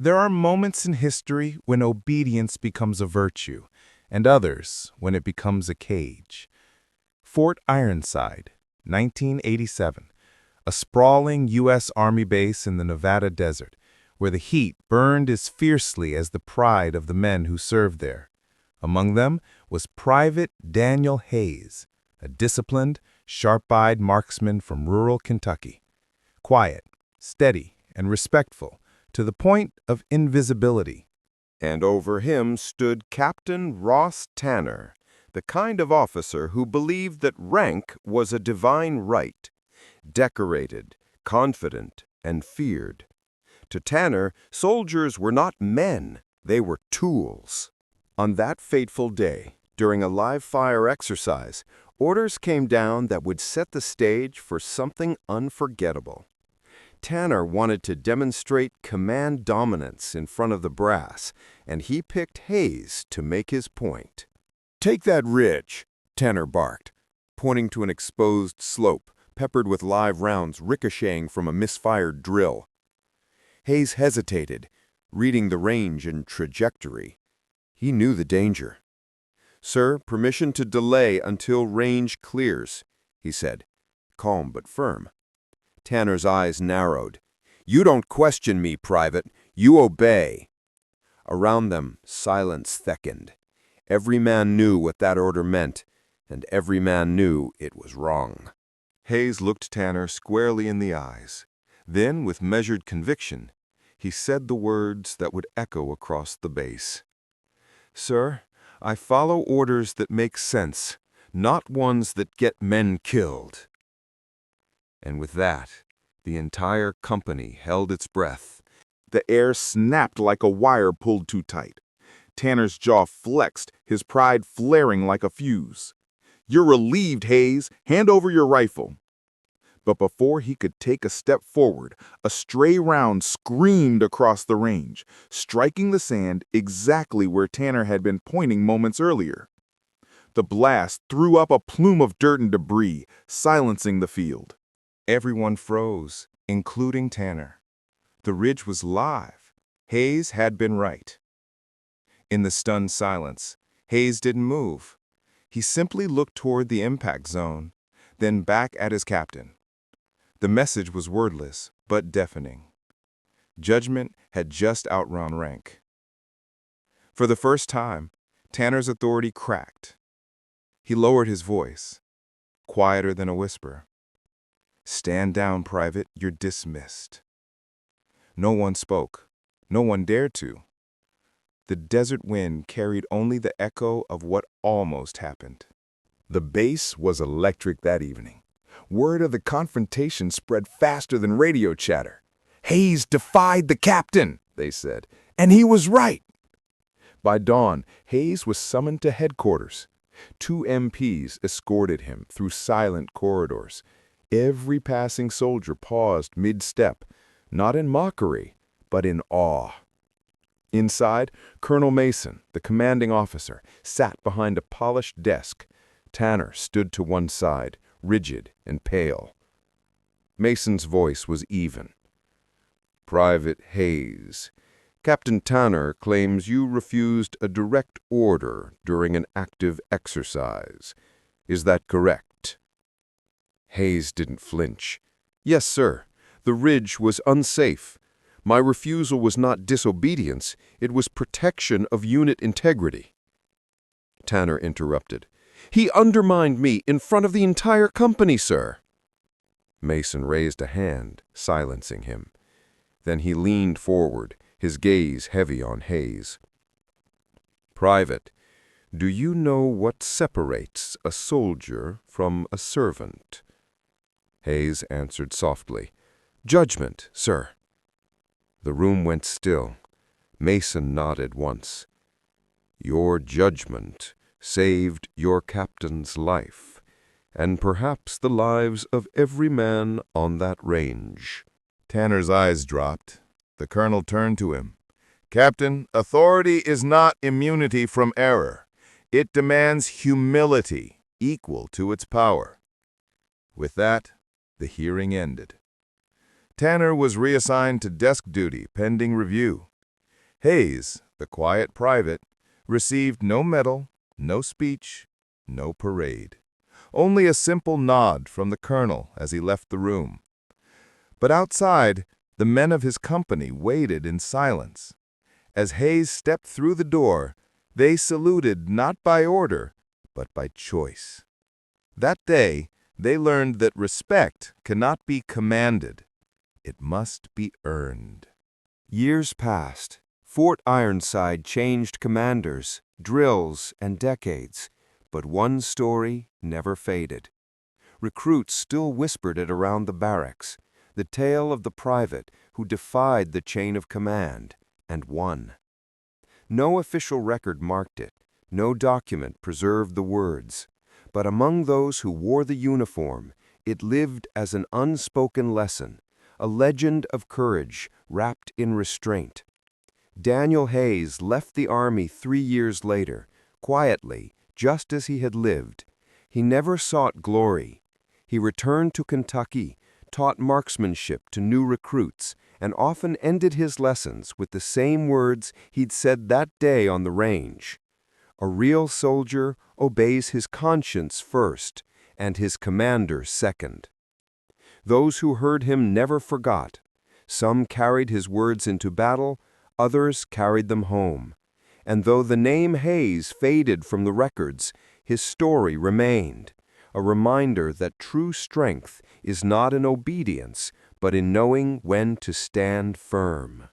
There are moments in history when obedience becomes a virtue, and others when it becomes a cage. Fort Ironside, 1987, a sprawling U.S. Army base in the Nevada desert, where the heat burned as fiercely as the pride of the men who served there. Among them was Private Daniel Hayes, a disciplined, sharp-eyed marksman from rural Kentucky. Quiet, steady, and respectful, to the point of invisibility. And over him stood Captain Ross Tanner, the kind of officer who believed that rank was a divine right, decorated, confident, and feared. To Tanner, soldiers were not men, they were tools. On that fateful day, during a live-fire exercise, orders came down that would set the stage for something unforgettable. Tanner wanted to demonstrate command dominance in front of the brass, and he picked Hayes to make his point. "Take that ridge," Tanner barked, pointing to an exposed slope peppered with live rounds ricocheting from a misfired drill. Hayes hesitated, reading the range and trajectory. He knew the danger. "Sir, permission to delay until range clears," he said, calm but firm. Tanner's eyes narrowed. "You don't question me, Private. You obey." Around them, silence thickened. Every man knew what that order meant, and every man knew it was wrong. Hayes looked Tanner squarely in the eyes. Then, with measured conviction, he said the words that would echo across the base. "Sir, I follow orders that make sense, not ones that get men killed." And with that, the entire company held its breath. The air snapped like a wire pulled too tight. Tanner's jaw flexed, his pride flaring like a fuse. "You're relieved, Hayes. Hand over your rifle." But before he could take a step forward, a stray round screamed across the range, striking the sand exactly where Tanner had been pointing moments earlier. The blast threw up a plume of dirt and debris, silencing the field. Everyone froze, including Tanner. The ridge was live. Hayes had been right. In the stunned silence, Hayes didn't move. He simply looked toward the impact zone, then back at his captain. The message was wordless, but deafening. Judgment had just outrun rank. For the first time, Tanner's authority cracked. He lowered his voice, quieter than a whisper. "Stand down, Private. You're dismissed." No one spoke. No one dared to. The desert wind carried only the echo of what almost happened. The base was electric that evening. Word of the confrontation spread faster than radio chatter. "Hayes defied the captain," they said, "and he was right." By dawn, Hayes was summoned to headquarters. 2 MPs escorted him through silent corridors. Every passing soldier paused mid-step, not in mockery, but in awe. Inside, Colonel Mason, the commanding officer, sat behind a polished desk. Tanner stood to one side, rigid and pale. Mason's voice was even. "Private Hayes, Captain Tanner claims you refused a direct order during an active exercise. Is that correct?" Hayes didn't flinch. "Yes, sir. The ridge was unsafe. My refusal was not disobedience, it was protection of unit integrity." Tanner interrupted. "He undermined me in front of the entire company, sir." Mason raised a hand, silencing him. Then he leaned forward, his gaze heavy on Hayes. "Private, do you know what separates a soldier from a servant?" Hayes answered softly. "Judgment, sir." The room went still. Mason nodded once. "Your judgment saved your captain's life, and perhaps the lives of every man on that range." Tanner's eyes dropped. The colonel turned to him. "Captain, authority is not immunity from error. It demands humility equal to its power." With that, the hearing ended. Tanner was reassigned to desk duty pending review. Hayes, the quiet private, received no medal, no speech, no parade. Only a simple nod from the colonel as he left the room. But outside, the men of his company waited in silence. As Hayes stepped through the door, they saluted not by order, but by choice. That day, they learned that respect cannot be commanded. It must be earned. Years passed. Fort Ironside changed commanders, drills, and decades, but one story never faded. Recruits still whispered it around the barracks, the tale of the private who defied the chain of command and won. No official record marked it, no document preserved the words, but among those who wore the uniform, it lived as an unspoken lesson, a legend of courage wrapped in restraint. Daniel Hayes left the Army 3 years later, quietly, just as he had lived. He never sought glory. He returned to Kentucky, taught marksmanship to new recruits, and often ended his lessons with the same words he'd said that day on the range. A real soldier obeys his conscience first, and his commander second. Those who heard him never forgot. Some carried his words into battle, others carried them home. And though the name Hayes faded from the records, his story remained, a reminder that true strength is not in obedience, but in knowing when to stand firm.